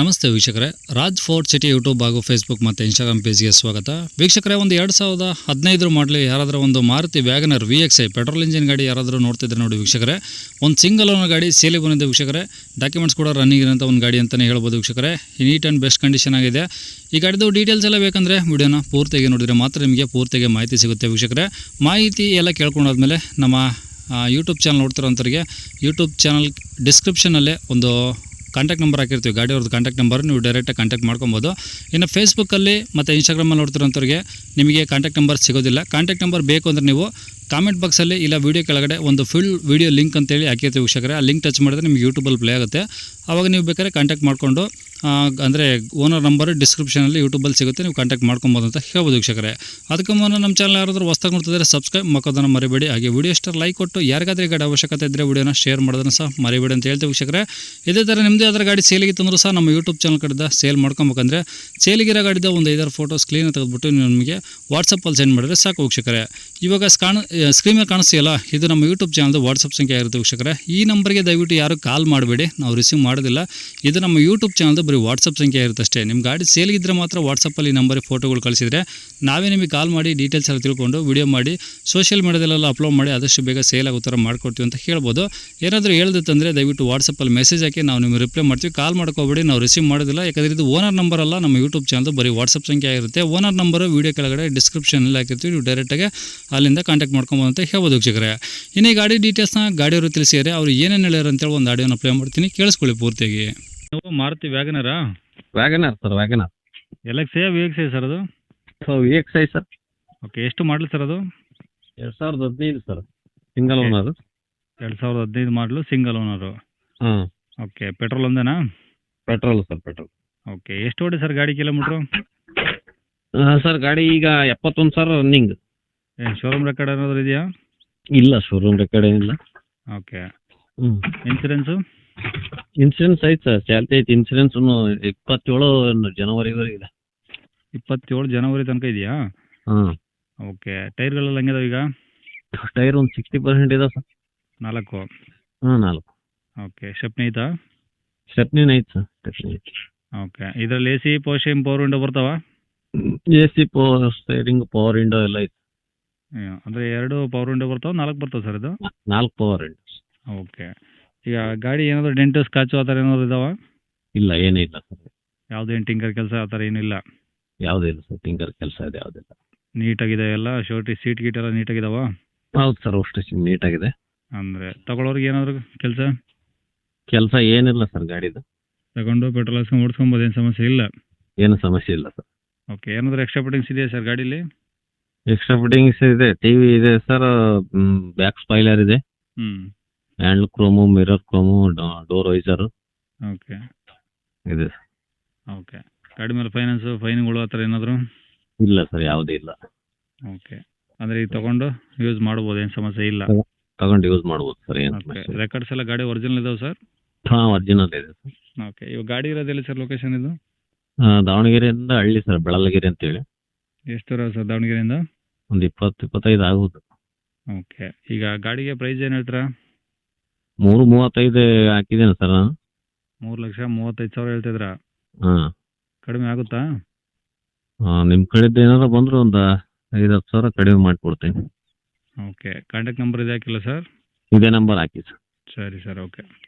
ನಮಸ್ತೆ ವೀಕ್ಷಕರೇ, Raj fort city YouTube ಹಾಗೂ ಫೇಸ್ಬುಕ್ ಮತ್ತು ಇನ್ಸ್ಟಾಗ್ರಾಮ್ ಪೇಜ್ಗೆ ಸ್ವಾಗತ. ವೀಕ್ಷಕರೇ, ಒಂದು 2015 ಮಾಡಲಿ ಯಾರಾದರೂ ಒಂದು Maruti WagonR VXi petrol engine ಗಾಡಿ ಯಾರಾದರೂ ನೋಡ್ತಿದ್ರೆ ನೋಡಿ ವೀಕ್ಷಕರೇ, ಒಂದು ಸಿಂಗಲ್ ಓನರ್ ಗಾಡಿ ಸೇಲಿಗೆ ಬಂದಿದೆ ವೀಕ್ಷಕರೇ. ಡಾಕ್ಯುಮೆಂಟ್ಸ್ ಕೂಡ ರನ್ನಿಂಗ್ ಇರೋಂಥ ಒಂದು ಗಾಡಿ ಅಂತಲೇ ಹೇಳ್ಬೋದು ವೀಕ್ಷಕರೇ. ನೀಟ್ ಆ್ಯಂಡ್ ಬೆಸ್ಟ್ ಕಂಡೀಷನ್ ಆಗಿದೆ. ಈ ಗಾಡಿದು ಡೀಟೇಲ್ಸ್ ಎಲ್ಲ ಬೇಕಂದರೆ ವಿಡಿಯೋನ ಪೂರ್ತಿಯಾಗಿ ನೋಡಿದರೆ ಮಾತ್ರ ನಿಮಗೆ ಪೂರ್ತಿಯಾಗಿ ಮಾಹಿತಿ ಸಿಗುತ್ತೆ ವೀಕ್ಷಕರೇ. ಮಾಹಿತಿ ಎಲ್ಲ ಕೇಳ್ಕೊಂಡಾದ್ಮೇಲೆ ನಮ್ಮ ಯೂಟ್ಯೂಬ್ ಚಾನಲ್ ನೋಡ್ತಿರೋಂಥವ್ರಿಗೆ ಯೂಟ್ಯೂಬ್ ಚಾನಲ್ ಡಿಸ್ಕ್ರಿಪ್ಷನಲ್ಲೇ ಒಂದು ಕಾಂಟ್ಯಾಕ್ಟ್ ನಂಬರ್ ಹಾಕಿರ್ತೀವಿ, ಗಾಡಿಯವ್ರದ್ದು ಕಾಂಟ್ಯಾಕ್ಟ್ ನಂಬರ್, ನೀವು ಡೈರೆಕ್ಟಾಗಿ ಕಾಂಟ್ಯಾಕ್ಟ್ ಮಾಡ್ಕೊಬೋದು. ಇನ್ನು ಫೇಸ್ಬುಕ್ಕಲ್ಲಿ ಮತ್ತು ಇನ್ಸ್ಟಾಗ್ರಾಮಲ್ಲಿ ನೋಡ್ತಿರೋಂಥವ್ರಿಗೆ ನಿಮಗೆ ಕಾಂಟ್ಯಾಕ್ಟ್ ನಂಬರ್ ಸಿಗೋದಿಲ್ಲ. ಕಾಂಟ್ಯಾಕ್ಟ್ ನಂಬರ್ ಬೇಕು ಅಂದರೆ ನೀವು ಕಾಮೆಂಟ್ ಬಾಕ್ಸಲ್ಲಿ ಇಲ್ಲ ವೀಡಿಯೋ ಕೆಳಗಡೆ ಒಂದು ಫುಲ್ ವೀಡಿಯೋ ಲಿಂಕ್ ಅಂತೇಳಿ ಹಾಕಿರ್ತೀವಿ ವೀಕ್ಷಕರೇ. ಆ ಲಿಂಕ್ ಟಚ್ ಮಾಡಿದ್ರೆ ನಿಮಗೆ ಯೂಟ್ಯೂಬಲ್ಲಿ ಪ್ಲೇ ಆಗುತ್ತೆ. ಆವಾಗ ನೀವು ಬೇಕಾದ್ರೆ ಕಾಂಟ್ಯಾಕ್ಟ್ ಮಾಡಿಕೊಂಡು ಅಂದರೆ ಓನರ್ ನಂಬರ್ ಡಿಸ್ಕ್ರಿಪ್ಷನಲ್ಲಿ ಯೂಟ್ಯೂಬಲ್ಲಿ ಸಿಗುತ್ತೆ, ನೀವು ಕಾಂಟ್ಯಾಕ್ಟ್ ಮಾಡ್ಕೊಬೋದು ಅಂತ ಹೇಳ್ಬೋದು ವೀಕ್ಷಕರೇ. ಅದಕ್ಕೆ ಮುನ್ನ ನಮ್ಮ ಚಾನಲ್ ಯಾರಾದರೂ ಹೊಸ್ದಾಗಿ ನೋಡ್ತಿದ್ರೆ ಸಬ್ಸ್ಕ್ರೈಬ್ ಮಾಡೋದನ್ನು ಮರಿಬೇಡಿ. ಹಾಗೆ ವಿಡಿಯೋ ಇಷ್ಟ ಲೈಕ್ ಕೊಟ್ಟು ಯಾರಿಗಾದ್ರೂ ಗಾಡಿ ಅವಶ್ಯಕತೆ ಇದ್ದರೆ ವಿಡಿಯೋನ ಶೇರ್ ಮಾಡೋದನ್ನು ಸಹ ಮರಿಬೇಡಿ ಅಂತ ಹೇಳ್ತೀವಿ ವೀಕ್ಷಕರೇ. ಇದೇ ಥರ ನಿಮ್ಮದೇ ಅದರ ಗಾಡಿ ಸೇಲಿಗಿತ್ತು ಅಂದರೂ ಸಹ ನಮ್ಮ ಯೂಟ್ಯೂಬ್ ಚಾನಲ್ ಕಡೆದ ಸೇಲ್ ಮಾಡ್ಕೊಬೇಕಂದ್ರೆ ಸೇಲಿಗಿರೋ ಗಾಡಿದ ಒಂದು 5-6 ಫೋಟೋಸ್ ಕ್ಲೀನ್ ತೆಗೆದುಬಿಟ್ಟು ನೀವು ನಮಗೆ ವಾಟ್ಸಪ್ಪಲ್ಲಿ ಸೆಂಡ್ ಮಾಡಿದ್ರೆ ಸಾಕು ವೀಕ್ಷಕರೇ. ಇವಾಗ ಸ್ಕ್ರೀನ್ ಮೇಲೆ ಕಾಣಿಸ್ತೀಯಲ್ಲ, ಇದು ನಮ್ಮ ಯೂಟ್ಯೂಬ್ ಚಾನಲ್ದು ವಾಟ್ಸಪ್ ಸಂಖ್ಯೆ ಆಗಿರುತ್ತೆ ವೀಕ್ಷಕರೇ. ಈ ನಂಬರ್ಗೆ ದಯವಿಟ್ಟು ಯಾರು ಕಾಲ್ ಮಾಡಬೇಡಿ, ನಾವು ರಿಸೀವ್ ಮಾಡೋದಿಲ್ಲ. ಇದು ನಮ್ಮ ಯೂಟ್ಯೂಬ್ ಚಾನಲ್ದು ಬರೀ ವಾಟ್ಸಪ್ ಸಂಖ್ಯೆ ಇರುತ್ತೆ ಅಷ್ಟೇ. ನಿಮ್ಮ ಗಾಡಿ ಸೇಲ್ಗಿದ್ರೆ ಮಾತ್ರ ವಾಟ್ಸಪ್ಪಲ್ಲಿ ಈ ನಂಬರಿಗೆ ಫೋಟೋಗಳು ಕಳಿಸಿದರೆ ನಾವೇ ನಿಮಗೆ ಕಾಲ್ ಮಾಡಿ ಡೀಟೇಲ್ಸ್ ಎಲ್ಲ ತಿಳ್ಕೊಂಡು ವಿಡಿಯೋ ಮಾಡಿ ಸೋಷಿಯಲ್ ಮೀಡಿಯಾದಲ್ಲೆಲ್ಲ ಅಪ್ಲೋಡ್ ಮಾಡಿ ಆದಷ್ಟು ಬೇಗ ಸೇಲ್ ಆಗೋ ಥರ ಮಾಡ್ಕೊಡ್ತೀವಿ ಅಂತ ಹೇಳ್ಬೋದು. ಏನಾದರೂ ಹೇಳ್ದಿತ್ತಂದರೆ ದಯವಿಟ್ಟು ವಾಟ್ಸಪ್ಪಲ್ಲಿ ಮೆಸೇಜ್ ಹಾಕಿ ನಾವು ನಿಮಗೆ ರಿಪ್ಲೈ ಮಾಡ್ತೀವಿ. ಕಾಲ್ ಮಾಡ್ಕೋಬೇಡಿ, ನಾವು ರಿಸೀವ್ ಮಾಡೋದಿಲ್ಲ. ಯಾಕಂದರೆ ಇದು ಓನರ್ ನಂಬರ್ ಅಲ್ಲ, ನಮ್ಮ ಯೂಟ್ಯೂಬ್ ಚಾನಲ್ದು ಬರೀ ವಾಟ್ಸಪ್ ಸಂಖ್ಯೆ ಆಗಿರುತ್ತೆ. ಓನರ್ ನಂಬರು ವೀಡಿಯೋ ಕೆಳಗಡೆ ಡಿಸ್ಕ್ರಿಪ್ಷನಲ್ಲಿ ಹಾಕಿರ್ತೀವಿ, ನೀವು ಡೈರೆಕ್ಟಾಗಿ ಅಲ್ಲಿಂದ ಕಾಂಟ್ಯಾಕ್ಟ್ ಮಾಡ್ಕೊಬೋದು ಅಂತ ಹೇಳ್ಬೋದು ವೀಕ್ಷಕರೇ. ಇನ್ನು ಈ ಗಾಡಿ ಡೀಟೇಲ್ಸ್ನ ಗಾಡಿಯವರು ತಿಳಿಸಿದರೆ ಅವ್ರು ಏನೇನು ಹೇಳ್ಯಾರ ಅಂತೇಳಿ ಒಂದು ಆಡಿಯೋನ ಪ್ಲೇ ಮಾಡ್ತೀನಿ, ಕೇಳಿಸ್ಕೊಳ್ಳಿ ಪೂರ್ತಿಯಾಗಿ. ಮಾರುತಿ ವ್ಯಾಗನರಾ? Wagon R sir, Wagon R. LXi VXi sir ಅದು? VXi sir. ಓಕೆ, ಎಷ್ಟು ಮಾಡಲಿ ಸರ್ ಅದು? 2015 ಸರ್, ಸಿಂಗಲ್ ಓನರ್. 2015 ಮಾಡಲು ಸಿಂಗಲ್ ಓನರು. ಹಾಂ. ಓಕೆ, ಪೆಟ್ರೋಲ್ ಒಂದೇನಾ? Petrol sir, petrol. ಓಕೆ, ಎಷ್ಟು ಓಡಿ ಸರ್ ಗಾಡಿ ಕಿಲೋಮೀಟ್ರು? ಸರ್ ಗಾಡಿ ಈಗ 71 ಸರ್ ರನ್ನಿಂಗ್. ಏನು ಶೋರೂಮ್ ರೆಕಾರ್ಡ್ ಏನಾದರೂ ಇದೆಯಾ? ಇಲ್ಲ, ಶೋರೂಮ್ ರೆಕಾರ್ಡ್ ಏನಿಲ್ಲ. ಓಕೆ. ಇನ್ಸೂರೆನ್ಸು? ಇನ್ಸೂರೆನ್ಸ್ ಐತೆ ಸರ್, ಚಾಲ್ತಿ ಐತೆ. ಇನ್ಸೂರೆನ್ಸ್ 27 ಜನವರಿವರೆಗಿದೆ. 27 ಜನವರಿ ತನಕ ಇದೆಯಾ? ಹಾಂ. ಓಕೆ, ಟೈರ್ಗಳೆಲ್ಲ ಹೆಂಗಿದಾವೆ ಈಗ? ಟೈರ್ ಒಂದು 60% ಇದೆ ಸರ್. 4? ಹಾಂ, 4. ಓಕೆ, ಸ್ಟೆಪ್ನಿ ಐತಾ? ಸ್ಟೆಪ್ನಿ ಐತೆ ಸರ್, ಸ್ಟೆಪ್ನಿ ಐತೆ. ಓಕೆ, ಇದರಲ್ಲಿ AC ಪವರ್ ವಿಂಡೋ ಬರ್ತಾವ? AC power steering, power window ಎಲ್ಲ ಐತೆ. ಅಂದರೆ 2 ಪವರ್ ವಿಂಡೋ ಬರ್ತಾವೆ, 4 ಬರ್ತಾವೆ ಸರ್ ಇದು? 4 ಪವರ್ ವಿಂಡೋ. ಓಕೆ. ಈಗ ಗಾಡಿ ಏನಾದರೂ ಡೆಂಟು ಸ್ಕ್ರಾಚು ಆ ಥರ ಏನಾದ್ರು ಇದಾವ? ಇಲ್ಲ, ಏನೂ ಇಲ್ಲ ಸರ್. ಯಾವುದೇನು ಟಿಂಕರ್ ಕೆಲಸ ಆ ಥರ ಏನಿಲ್ಲ? ಯಾವುದೇ ಇಲ್ಲ ಸರ್, ಟಿಂಕರ್ ಕೆಲಸ ಇದೆ, ಯಾವುದಿಲ್ಲ. ನೀಟಾಗಿದೆ ಎಲ್ಲ? ಸೀಟ್ ಗೀಟ್ ಎಲ್ಲ ನೀಟಾಗಿದಾವ? ಹೌದು ಸರ್, ಅಷ್ಟು ನೀಟಾಗಿದೆ. ಅಂದರೆ ತಗೊಳ್ಳೋರಿಗೆ ಏನಾದರೂ ಕೆಲಸ ಏನಿಲ್ಲ ಸರ್ ಗಾಡಿದು. ತಗೊಂಡು ಪೆಟ್ರೋಲ್ ಹಾಕ್ಸ್ಕೊಂಡು ಓಡಿಸ್ಕೊಬೋದು, ಏನು ಸಮಸ್ಯೆ ಇಲ್ಲ? ಏನು ಸಮಸ್ಯೆ ಇಲ್ಲ ಸರ್. ಓಕೆ, ಏನಾದರೂ ಎಕ್ಸ್ಟ್ರಾ ಫಿಟ್ಟಿಂಗ್ಸ್ ಇದೆಯಾ ಸರ್ ಗಾಡೀಲಿ? ಎಕ್ಸ್ಟ್ರಾ ಫಿಟ್ಟಿಂಗ್ಸ್ ಇದೆ, ಟಿವಿ ಇದೆ ಸರ್, ಬ್ಯಾಕ್ ಸ್ಪಾಯ್ಲರ್ ಇದೆ, handle ಕ್ರೋಮು, mirror ಕ್ರೋಮು, door visor okay ಇದೆ. ಓಕೆ, ಗಾಡಿ ಮೇಲೆ ಫೈನ್ಗಳು ಆ ಥರ ಏನಾದರೂ? ಇಲ್ಲ ಸರ್, ಯಾವುದೇ ಇಲ್ಲ. ಓಕೆ, ಅಂದರೆ ಈಗ ತೊಗೊಂಡು ಯೂಸ್ ಮಾಡ್ಬೋದು, ಏನು ಸಮಸ್ಯೆ ಇಲ್ಲ? ತಗೊಂಡು ಯೂಸ್ ಮಾಡ್ಬೋದು ಸರ್, ಏನು ಓಕೆ. ಸಮಸ್ಯೆ ಇಲ್ಲ. ರೆಕಾರ್ಡ್ಸ್ ಎಲ್ಲ ಗಾಡಿ ಒರಿಜಿನಲ್ ಇದಾವೆ ಸರ್? ಹಾಂ, ಒರಿಜಿನಲ್ ಇದೆ ಸರ್. ಓಕೆ, ಇವಾಗ ಗಾಡಿ ಇರೋದೆಲ್ಲಿ ಸರ್ ಲೊಕೇಶನ್ ಇದು? ದಾವಣಗೆರೆಯಿಂದ ಹಳ್ಳಿ ಸರ್, ಬೆಳಲಗೆರೆ ಅಂತೇಳಿ. ಎಷ್ಟು ದೂರ ಸರ್ ದಾವಣಗೆರೆಯಿಂದ? ಒಂದು 20-25 ಆಗುವುದು. ಓಕೆ, ಈಗ ಗಾಡಿಗೆ ಪ್ರೈಸ್ ಏನು ಹೇಳ್ತೀರಾ? 335 ಹಾಕಿದ್ದೇನೆ ಸರ್ ನಾನು. 3,35,000 ಹೇಳ್ತಿದ್ರಾ? ಹಾಂ. ಕಡಿಮೆ ಆಗುತ್ತಾ? ನಿಮ್ಮ ಕಡೆದ್ದು ಏನಾದ್ರು ಬಂದರೂ ಒಂದು 5-10 ಸಾವಿರ ಕಡಿಮೆ ಮಾಡಿಕೊಡ್ತೀನಿ. ಓಕೆ, ಕಾಂಟ್ಯಾಕ್ಟ್ ನಂಬರ್ ಇದೆ ಹಾಕಿಲ್ಲ ಸರ್? ಇದೇ ನಂಬರ್ ಹಾಕಿ ಸರ್. ಸರಿ ಸರ್, ಓಕೆ.